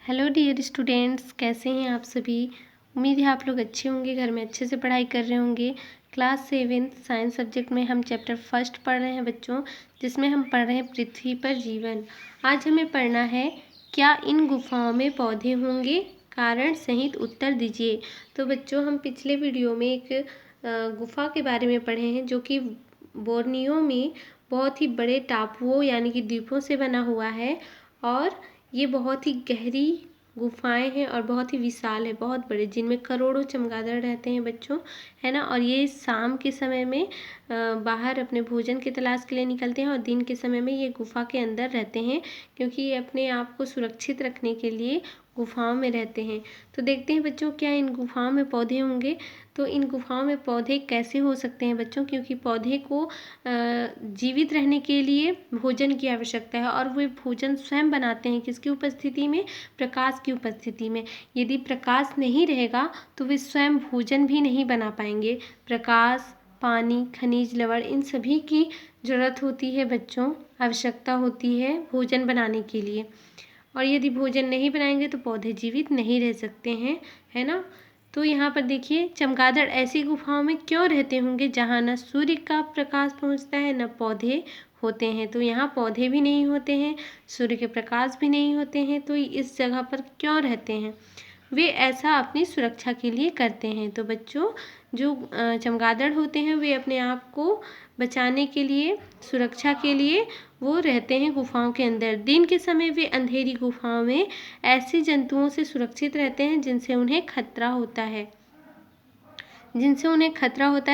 Hello dear students, कैसे हैं आप सभी। उम्मीद है आप लोग अच्छे होंगे, घर में अच्छे से पढ़ाई कर रहे होंगे। क्लास 7 साइंस सब्जेक्ट में हम चैप्टर फर्स्ट पढ़ रहे हैं बच्चों, जिसमें हम पढ़ रहे हैं पृथ्वी पर जीवन। आज हमें पढ़ना है, क्या इन गुफाओं में पौधे होंगे, कारण सहित उत्तर दीजिए। तो बच्चों, हम पिछले वीडियो में एक गुफा के बारे में पढ़े हैं, जो कि बोर्नियो में बहुत ही बड़े टापुओं यानी कि द्वीपों से बना हुआ है। और ये बहुत ही गहरी गुफाएं हैं और बहुत ही विशाल है, बहुत बड़े, जिनमें करोड़ों चमगादड़ रहते हैं बच्चों, है ना। और ये शाम के समय में बाहर अपने भोजन की तलाश के लिए निकलते हैं और दिन के समय में ये गुफा के अंदर रहते हैं, क्योंकि ये अपने आप को सुरक्षित रखने के लिए गुफाओं में रहते हैं। तो देखते हैं बच्चों, क्या इन गुफाओं में पौधे होंगे। तो इन गुफाओं में पौधे कैसे हो सकते हैं बच्चों, क्योंकि पौधे को जीवित रहने के लिए भोजन की आवश्यकता है, और वे भोजन स्वयं बनाते हैं। किसकी उपस्थिति में? प्रकाश की उपस्थिति में। यदि प्रकाश नहीं रहेगा तो वे स्वयं भोजन भी नहीं बना पाएंगे। प्रकाश, पानी, खनिज लवण, इन सभी की ज़रूरत होती है बच्चों, आवश्यकता होती है भोजन बनाने के लिए। और यदि भोजन नहीं बनाएंगे तो पौधे जीवित नहीं रह सकते हैं, है ना। तो यहाँ पर देखिए, चमगादड़ ऐसी गुफाओं में क्यों रहते होंगे जहाँ न सूर्य का प्रकाश पहुँचता है, न पौधे होते हैं। तो यहाँ पौधे भी नहीं होते हैं, सूर्य के प्रकाश भी नहीं होते हैं, तो इस जगह पर क्यों रहते हैं? वे ऐसा अपनी सुरक्षा के लिए करते हैं। तो बच्चों, जो चमगादड़ होते हैं, वे अपने आप को बचाने के लिए, सुरक्षा के लिए वो रहते हैं गुफाओं के अंदर। दिन के समय वे अंधेरी गुफाओं में ऐसे जंतुओं से सुरक्षित रहते हैं जिनसे उन्हें खतरा होता है।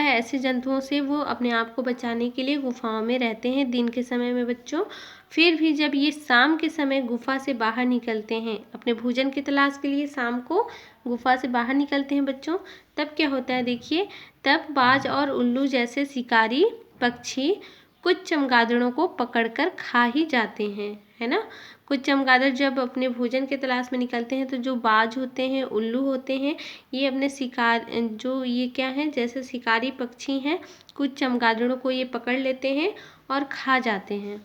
ऐसे जंतुओं से वो अपने आप को बचाने के लिए गुफाओं में रहते हैं दिन के समय में बच्चों। फिर भी जब ये शाम के समय गुफा से बाहर निकलते हैं अपने भोजन की तलाश के लिए, शाम को गुफा से बाहर निकलते हैं बच्चों, तब क्या होता है देखिए, तब बाज और उल्लू जैसे शिकारी पक्षी कुछ चमगादड़ों को पकड़कर खा ही जाते हैं, है ना। कुछ चमगादड़ जब अपने भोजन के तलाश में निकलते हैं तो जो बाज होते हैं, उल्लू होते हैं, ये अपने शिकार, जो ये क्या है, जैसे शिकारी पक्षी हैं, कुछ चमगादड़ों को ये पकड़ लेते हैं और खा जाते हैं।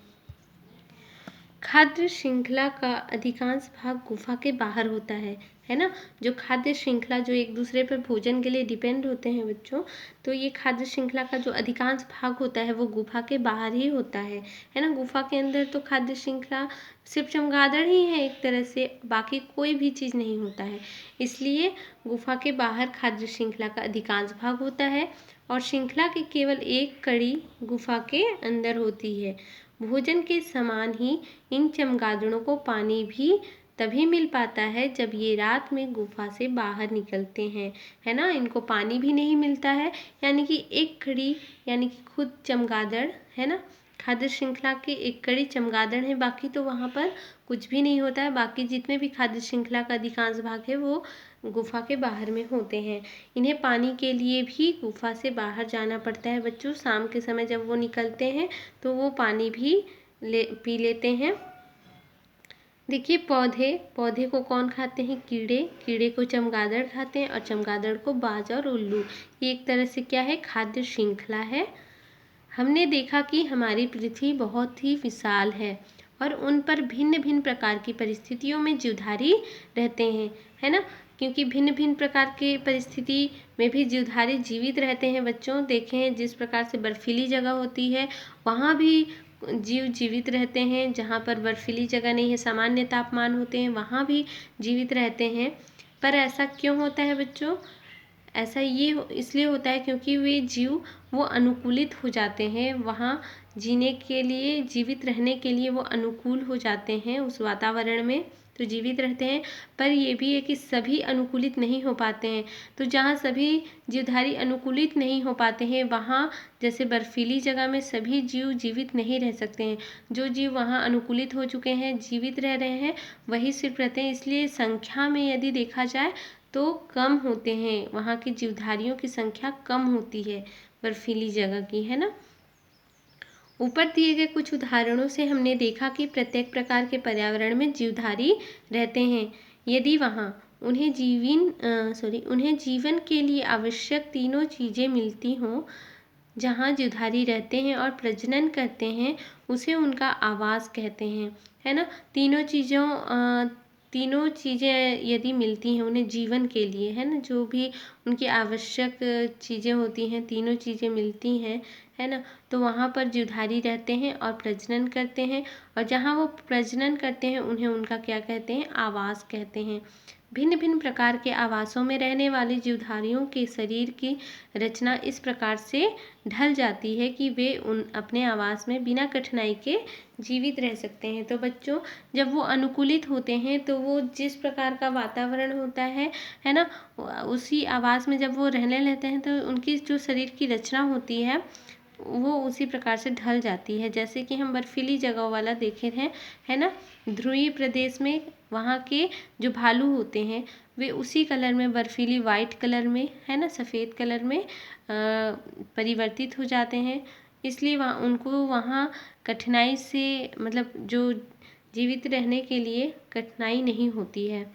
खाद्य श्रृंखला का अधिकांश भाग गुफा के बाहर होता है ना। जो खाद्य श्रृंखला, जो एक दूसरे पर भोजन के लिए डिपेंड होते हैं बच्चों, तो ये खाद्य श्रृंखला का जो अधिकांश भाग होता है वो गुफा के बाहर ही होता है ना। गुफा के अंदर तो खाद्य श्रृंखला सिर्फ चमगादड़ ही है एक तरह से, बाकी कोई भी चीज़ नहीं होता है। इसलिए गुफा के बाहर खाद्य श्रृंखला का अधिकांश भाग होता है, और श्रृंखला की केवल एक कड़ी गुफा के अंदर होती है। भोजन के समान ही इन चमगादड़ों को पानी भी तभी मिल पाता है जब ये रात में गुफा से बाहर निकलते हैं, है ना। इनको पानी भी नहीं मिलता है, यानी कि एक कड़ी, यानी कि खुद चमगादड़, है ना, खाद्य श्रृंखला के एक कड़ी चमगादड़ है, बाकी तो वहाँ पर कुछ भी नहीं होता है। बाकी जितने भी खाद्य श्रृंखला का अधिकांश भाग है वो गुफा के बाहर में होते हैं। इन्हें पानी के लिए भी गुफा से बाहर जाना पड़ता है बच्चों। शाम के समय जब वो निकलते हैं तो वो पानी भी पी लेते हैं। देखिए, पौधे को कौन खाते हैं? कीड़े को चमगादड़ खाते हैं, और चमगादड़ को बाज और उल्लू। ये एक तरह से क्या है? खाद्य श्रृंखला है। हमने देखा कि हमारी पृथ्वी बहुत ही विशाल है और उन पर भिन्न भिन्न प्रकार की परिस्थितियों में जीवधारी रहते हैं, है ना। क्योंकि भिन्न भिन्न प्रकार के परिस्थिति में भी जीवधारी जीवित रहते हैं बच्चों। देखें, जिस प्रकार से बर्फीली जगह होती है वहाँ भी जीव जीवित रहते हैं, जहाँ पर बर्फीली जगह नहीं है, सामान्य तापमान होते हैं, वहाँ भी जीवित रहते हैं। पर ऐसा क्यों होता है बच्चों? ऐसा इसलिए होता है क्योंकि वे जीव वो अनुकूलित हो जाते हैं, वहाँ जीने के लिए, जीवित रहने के लिए वो अनुकूल हो जाते हैं उस वातावरण में, तो जीवित रहते हैं। पर ये भी है कि सभी अनुकूलित नहीं हो पाते हैं। तो जहाँ सभी जीवधारी अनुकूलित नहीं हो पाते हैं, वहाँ जैसे बर्फीली जगह में सभी जीव जीवित नहीं रह सकते हैं। जो जीव वहाँ अनुकूलित हो चुके हैं, जीवित रह रहे हैं, वही सिर्फ रहते हैं। इसलिए संख्या में यदि देखा जाए तो कम होते हैं, वहाँ की जीवधारियों की संख्या कम होती है बर्फीली जगह की, है ना। ऊपर दिए गए कुछ उदाहरणों से हमने देखा कि प्रत्येक प्रकार के पर्यावरण में जीवधारी रहते हैं। यदि वहाँ उन्हें जीवन के लिए आवश्यक तीनों चीज़ें मिलती हों, जहाँ जीवधारी रहते हैं और प्रजनन करते हैं, उसे उनका आवास कहते हैं, है ना। तीनों चीज़ों तीनों चीज़ें यदि मिलती हैं उन्हें जीवन के लिए, है ना, जो भी उनकी आवश्यक चीज़ें होती हैं, तीनों चीज़ें मिलती हैं, है ना, तो वहाँ पर जीवधारी रहते हैं और प्रजनन करते हैं। और जहाँ वो प्रजनन करते हैं उन्हें उनका क्या कहते हैं, आवास कहते हैं। भिन्न भिन्न प्रकार के आवासों में रहने वाले जीवधारियों के शरीर की रचना इस प्रकार से ढल जाती है कि वे उन अपने आवास में बिना कठिनाई के जीवित रह सकते हैं। तो बच्चों, जब वो अनुकूलित होते हैं तो वो जिस प्रकार का वातावरण होता है ना, उसी आवास में जब वो रहने लगते हैं तो उनकी जो शरीर की रचना होती है वो उसी प्रकार से ढल जाती है। जैसे कि हम बर्फीली जगह वाला देखे हैं, है ना, ध्रुवीय प्रदेश में वहाँ के जो भालू होते हैं वे उसी कलर में, बर्फीली वाइट कलर में, है ना, सफ़ेद कलर में परिवर्तित हो जाते हैं। इसलिए वहाँ उनको वहाँ कठिनाई से, मतलब जो जीवित रहने के लिए कठिनाई नहीं होती है।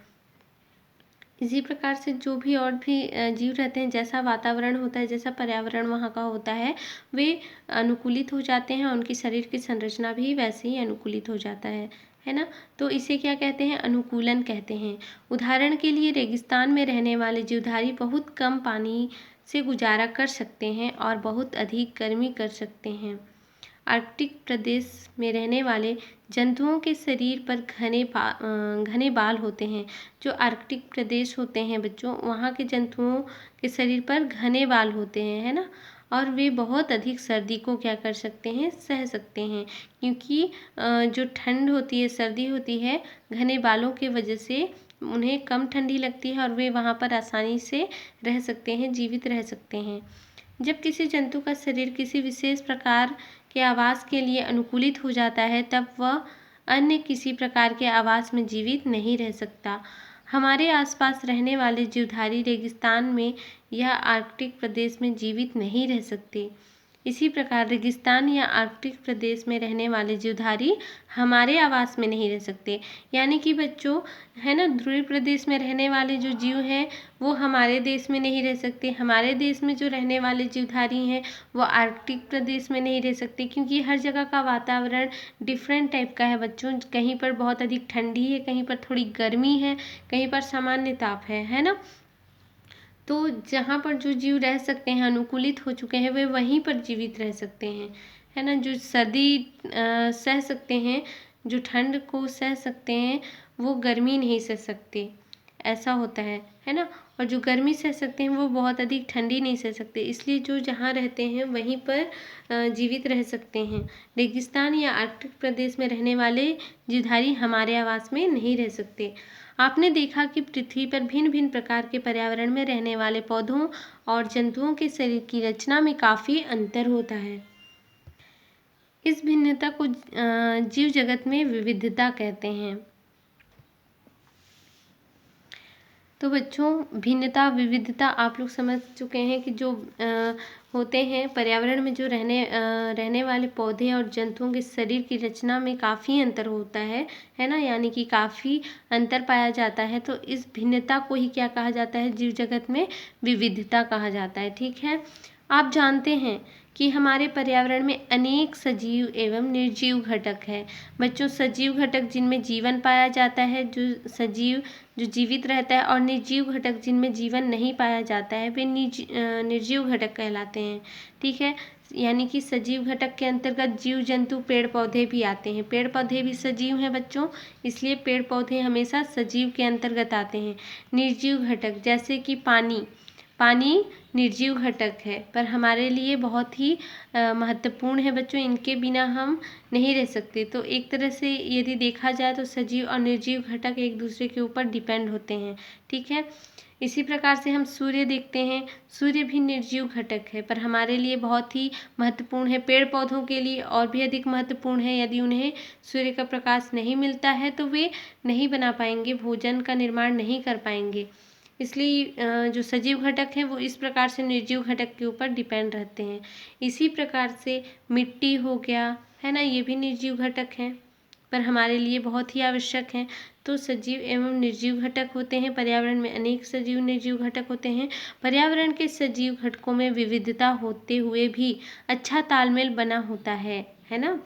इसी प्रकार से जो भी और भी जीव रहते हैं, जैसा वातावरण होता है, जैसा पर्यावरण वहाँ का होता है, वे अनुकूलित हो जाते हैं और उनकी शरीर की संरचना भी वैसे ही अनुकूलित हो जाता है ना। तो इसे क्या कहते हैं, अनुकूलन कहते हैं। उदाहरण के लिए रेगिस्तान में रहने वाले जीवधारी बहुत कम पानी से गुजारा कर सकते हैं और बहुत अधिक गर्मी कर सकते हैं। आर्कटिक प्रदेश में रहने वाले जंतुओं के शरीर पर घने बाल होते हैं। जो आर्कटिक प्रदेश होते हैं बच्चों, वहाँ के जंतुओं के शरीर पर घने बाल होते हैं, है ना, और वे बहुत अधिक सर्दी को क्या कर सकते हैं, सह सकते हैं। क्योंकि जो ठंड होती है, सर्दी होती है, घने बालों के वजह से उन्हें कम ठंडी लगती है और वे वहाँ पर आसानी से रह सकते हैं, जीवित रह सकते हैं। जब किसी जंतु का शरीर किसी विशेष प्रकार के आवास के लिए अनुकूलित हो जाता है तब वह अन्य किसी प्रकार के आवास में जीवित नहीं रह सकता। हमारे आसपास रहने वाले जीवधारी रेगिस्तान में या आर्कटिक प्रदेश में जीवित नहीं रह सकते। इसी प्रकार रेगिस्तान या आर्कटिक प्रदेश में रहने वाले जीवधारी हमारे आवास में नहीं रह सकते। यानी कि बच्चों, है ना, ध्रुवीय प्रदेश में रहने वाले जो जीव हैं वो हमारे देश में नहीं रह सकते। हमारे देश में जो रहने वाले जीवधारी हैं वो आर्कटिक प्रदेश में नहीं रह सकते, क्योंकि हर जगह का वातावरण डिफरेंट टाइप का है बच्चों। कहीं पर बहुत अधिक ठंडी है, कहीं पर थोड़ी गर्मी है, कहीं पर सामान्य ताप है ना। तो जहाँ पर जो जीव रह सकते हैं, अनुकूलित हो चुके हैं, वे वहीं पर जीवित रह सकते हैं, है ना। जो सर्दी सह सकते हैं, जो ठंड को सह सकते हैं, वो गर्मी नहीं सह सकते, ऐसा होता है ना। और जो गर्मी सह सकते हैं वो बहुत अधिक ठंडी नहीं सह सकते। इसलिए जो जहाँ रहते हैं वहीं पर जीवित रह सकते हैं। रेगिस्तान या आर्कटिक प्रदेश में रहने वाले जीवधारी हमारे आवास में नहीं रह सकते। आपने देखा कि पृथ्वी पर भिन्न भिन्न प्रकार के पर्यावरण में रहने वाले पौधों और जंतुओं के शरीर की रचना में काफ़ी अंतर होता है। इस भिन्नता को जीव जगत में विविधता कहते हैं। तो बच्चों, भिन्नता, विविधता आप लोग समझ चुके हैं कि जो होते हैं पर्यावरण में, जो रहने वाले पौधे और जंतुओं के शरीर की रचना में काफ़ी अंतर होता है ना, यानी कि काफ़ी अंतर पाया जाता है। तो इस भिन्नता को ही क्या कहा जाता है, जीव जगत में विविधता कहा जाता है। ठीक है, आप जानते हैं कि हमारे पर्यावरण में अनेक सजीव एवं निर्जीव घटक है। बच्चों, सजीव घटक जिनमें जीवन पाया जाता है, जो जीवित रहता है, और निर्जीव घटक जिनमें जीवन नहीं पाया जाता है, वे निर्जीव घटक कहलाते हैं। ठीक है, यानी कि सजीव घटक के अंतर्गत जीव जंतु, पेड़ पौधे भी आते हैं। पेड़ पौधे भी सजीव हैं बच्चों, इसलिए पेड़ पौधे हमेशा सजीव के अंतर्गत आते हैं। निर्जीव घटक जैसे कि पानी निर्जीव घटक है, पर हमारे लिए बहुत ही महत्वपूर्ण है बच्चों। इनके बिना हम नहीं रह सकते। तो एक तरह से यदि देखा जाए तो सजीव और निर्जीव घटक एक दूसरे के ऊपर डिपेंड होते हैं। ठीक है, इसी प्रकार से हम सूर्य देखते हैं। सूर्य भी निर्जीव घटक है, पर हमारे लिए बहुत ही महत्वपूर्ण है। पेड़ पौधों के लिए और भी अधिक महत्वपूर्ण है। यदि उन्हें सूर्य का प्रकाश नहीं मिलता है तो वे नहीं बना पाएंगे, भोजन का निर्माण नहीं कर पाएंगे। इसलिए जो सजीव घटक हैं वो इस प्रकार से निर्जीव घटक के ऊपर डिपेंड रहते हैं। इसी प्रकार से मिट्टी हो गया, है ना, ये भी निर्जीव घटक हैं, पर हमारे लिए बहुत ही आवश्यक हैं। तो सजीव एवं निर्जीव घटक होते हैं। पर्यावरण में अनेक सजीव निर्जीव घटक होते हैं। पर्यावरण के सजीव घटकों में विविधता होते हुए भी अच्छा तालमेल बना होता है ना।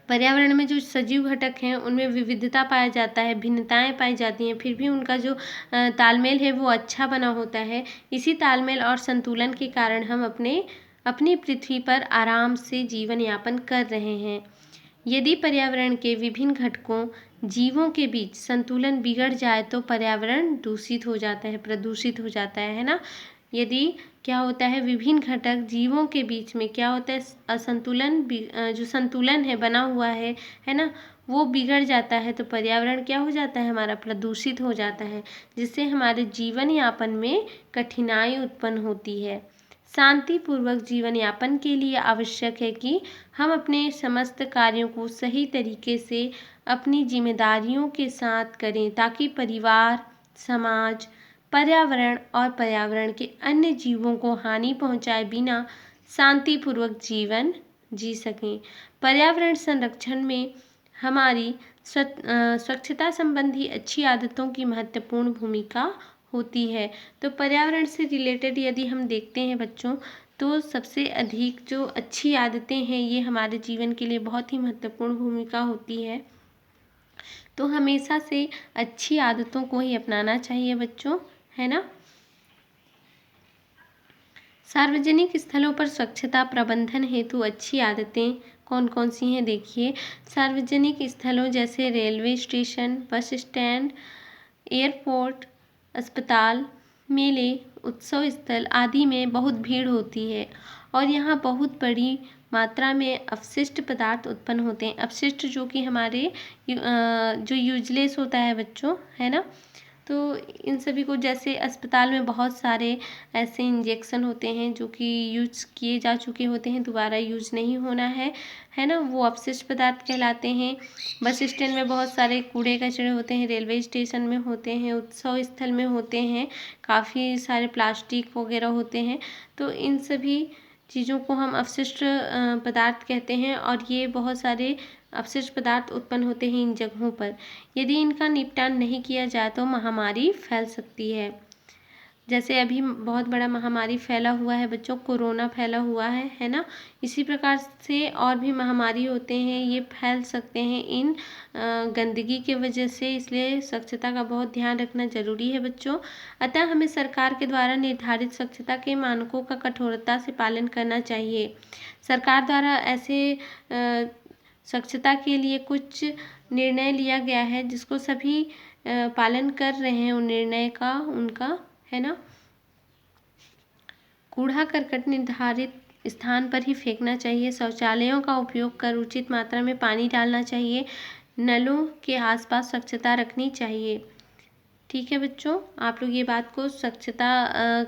पर्यावरण में जो सजीव घटक हैं उनमें विविधता पाया जाता है, भिन्नताएं पाई जाती हैं, फिर भी उनका जो तालमेल है वो अच्छा बना होता है। इसी तालमेल और संतुलन के कारण हम अपनी पृथ्वी पर आराम से जीवन यापन कर रहे हैं। यदि पर्यावरण के विभिन्न घटकों जीवों के बीच संतुलन बिगड़ जाए तो पर्यावरण दूषित हो जाता है, प्रदूषित हो जाता है ना। यदि क्या होता है, विभिन्न घटक जीवों के बीच में क्या होता है, असंतुलन जो संतुलन है बना हुआ है ना, वो बिगड़ जाता है तो पर्यावरण क्या हो जाता है, हमारा प्रदूषित हो जाता है, जिससे हमारे जीवन यापन में कठिनाई उत्पन्न होती है। शांतिपूर्वक जीवन यापन के लिए आवश्यक है कि हम अपने समस्त कार्यों को सही तरीके से अपनी जिम्मेदारियों के साथ करें, ताकि परिवार, समाज, पर्यावरण और पर्यावरण के अन्य जीवों को हानि पहुंचाए बिना शांतिपूर्वक जीवन जी सकें। पर्यावरण संरक्षण में हमारी स्वच्छता संबंधी अच्छी आदतों की महत्वपूर्ण भूमिका होती है। तो पर्यावरण से रिलेटेड यदि हम देखते हैं बच्चों, तो सबसे अधिक जो अच्छी आदतें हैं ये हमारे जीवन के लिए बहुत ही महत्वपूर्ण भूमिका होती है। तो हमेशा से अच्छी आदतों को ही अपनाना चाहिए बच्चों, है ना। सार्वजनिक स्थलों पर स्वच्छता प्रबंधन हेतु अच्छी आदतें कौन कौन सी हैं, देखिए। सार्वजनिक स्थलों जैसे railway station, bus stand, airport, अस्पताल, मेले, उत्सव स्थल आदि में बहुत भीड़ होती है और यहाँ बहुत बड़ी मात्रा में अपशिष्ट पदार्थ उत्पन्न होते हैं। अपशिष्ट जो कि हमारे जो यूजलेस होता है बच्चों, है ना, तो इन सभी को, जैसे अस्पताल में बहुत सारे ऐसे इंजेक्शन होते हैं जो कि यूज किए जा चुके होते हैं, दोबारा यूज नहीं होना है ना, वो अपशिष्ट पदार्थ कहलाते हैं। बस स्टैंड में बहुत सारे कूड़े कचरे होते हैं, रेलवे स्टेशन में होते हैं, उत्सव स्थल में होते हैं, काफ़ी सारे प्लास्टिक वगैरह होते हैं। तो इन सभी चीज़ों को हम अपशिष्ट पदार्थ कहते हैं और ये बहुत सारे अपशिष्ट पदार्थ उत्पन्न होते हैं इन जगहों पर। यदि इनका निपटान नहीं किया जाए तो महामारी फैल सकती है। जैसे अभी बहुत बड़ा महामारी फैला हुआ है बच्चों, कोरोना फैला हुआ है ना। इसी प्रकार से और भी महामारी होते हैं, ये फैल सकते हैं इन गंदगी के वजह से, इसलिए स्वच्छता का बहुत ध्यान रखना जरूरी है बच्चों। अतः हमें सरकार के द्वारा निर्धारित स्वच्छता के मानकों का कठोरता से पालन करना चाहिए। सरकार द्वारा ऐसे स्वच्छता के लिए कुछ निर्णय लिया गया है जिसको सभी पालन कर रहे हैं उन निर्णय का, उनका, है ना। कूड़ा करकट निर्धारित स्थान पर ही फेंकना चाहिए। शौचालयों का उपयोग कर उचित मात्रा में पानी डालना चाहिए। नलों के आसपास स्वच्छता रखनी चाहिए। ठीक है बच्चों, आप लोग ये बात को स्वच्छता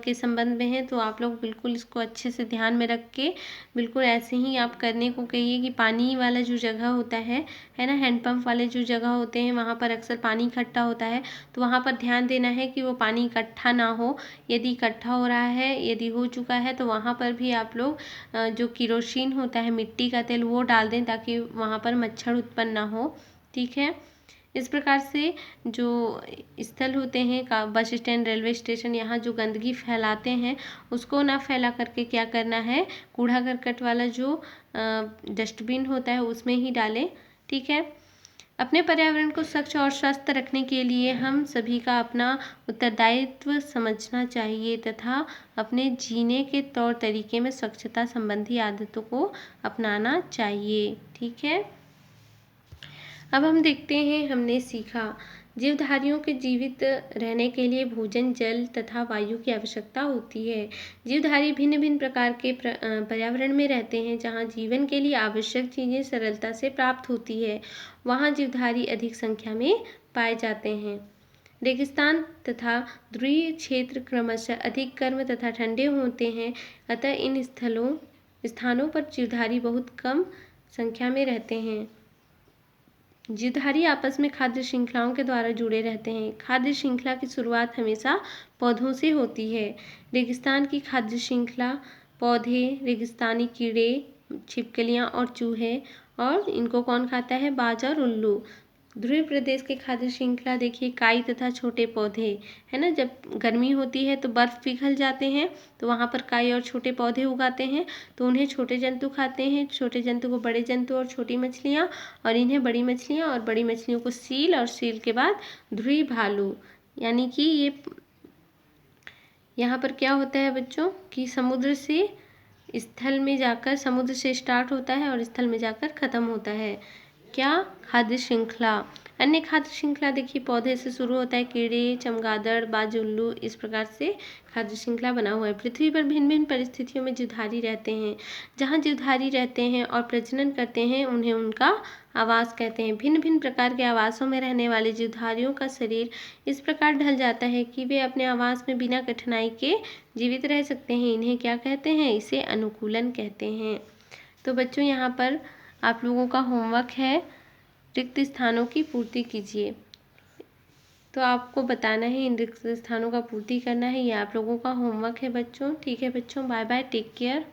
के संबंध में है तो आप लोग बिल्कुल इसको अच्छे से ध्यान में रख के बिल्कुल ऐसे ही आप करने को कहिए कि पानी वाला जो जगह होता है ना, हैंडपम्प वाले जो जगह होते हैं वहाँ पर अक्सर पानी इकट्ठा होता है, तो वहाँ पर ध्यान देना है कि वो पानी इकट्ठा ना हो। यदि इकट्ठा हो रहा है, यदि हो चुका है, तो वहाँ पर भी आप लोग जो केरोसिन होता है, मिट्टी का तेल, वो डाल दें ताकि वहाँ पर मच्छर उत्पन्न ना हो। ठीक है, इस प्रकार से जो स्थल होते हैं का बस स्टैंड, रेलवे स्टेशन, यहाँ जो गंदगी फैलाते हैं उसको ना फैला करके क्या करना है, कूड़ा करकट वाला जो डस्टबिन होता है उसमें ही डालें। ठीक है, अपने पर्यावरण को स्वच्छ और स्वस्थ रखने के लिए हम सभी का अपना उत्तरदायित्व समझना चाहिए तथा अपने जीने के तौर तरीके में स्वच्छता संबंधी आदतों को अपनाना चाहिए। ठीक है, अब हम देखते हैं, हमने सीखा जीवधारियों के जीवित रहने के लिए भोजन, जल तथा वायु की आवश्यकता होती है। जीवधारी भिन्न भिन्न प्रकार के पर्यावरण में रहते हैं। जहाँ जीवन के लिए आवश्यक चीज़ें सरलता से प्राप्त होती है वहाँ जीवधारी अधिक संख्या में पाए जाते हैं। रेगिस्तान तथा ध्रुवीय क्षेत्र क्रमशः अधिक गर्म तथा ठंडे होते हैं, अतः इन स्थानों पर जीवधारी बहुत कम संख्या में रहते हैं। जीवधारी आपस में खाद्य श्रृंखलाओं के द्वारा जुड़े रहते हैं। खाद्य श्रृंखला की शुरुआत हमेशा पौधों से होती है। रेगिस्तान की खाद्य श्रृंखला पौधे, रेगिस्तानी कीड़े, छिपकलियां और चूहे, और इनको कौन खाता है, बाज और उल्लू। ध्रुवीय प्रदेश के खाद्य श्रृंखला देखिए काई तथा छोटे पौधे, है ना। जब गर्मी होती है तो बर्फ़ पिघल जाते हैं, तो वहाँ पर काई और छोटे पौधे उगाते हैं, तो उन्हें छोटे जंतु खाते हैं, छोटे जंतु को बड़े जंतु और छोटी मछलियाँ, और इन्हें बड़ी मछलियाँ और बड़ी मछलियों को सील, और सील के बाद ध्रुवीय भालू। यानी कि ये यहाँ पर क्या होता है बच्चों कि समुद्र से स्थल में जाकर, समुद्र से स्टार्ट होता है और स्थल में जाकर ख़त्म होता है। क्या? खाद्य श्रृंखला। अन्य खाद्य श्रृंखला देखिए पौधे से शुरू होता है, कीड़े, चमगादड़, बाजुल्लू, इस प्रकार से खाद्य श्रृंखला बना हुआ है। पृथ्वी पर भिन्न भिन्न परिस्थितियों में जीवधारी रहते हैं। जहाँ जीवधारी रहते हैं और प्रजनन करते हैं उन्हें उनका आवास कहते हैं। भिन्न भिन्न प्रकार के आवासों में रहने वाले जीवधारियों का शरीर इस प्रकार ढल जाता है कि वे अपने आवास में बिना कठिनाई के जीवित रह सकते हैं। इन्हें क्या कहते हैं? इसे अनुकूलन कहते हैं। तो बच्चों यहाँ पर आप लोगों का होमवर्क है, रिक्त स्थानों की पूर्ति कीजिए। तो आपको बताना है, इन रिक्त स्थानों का पूर्ति करना है, ये आप लोगों का होमवर्क है बच्चों। ठीक है बच्चों, बाय बाय, टेक केयर।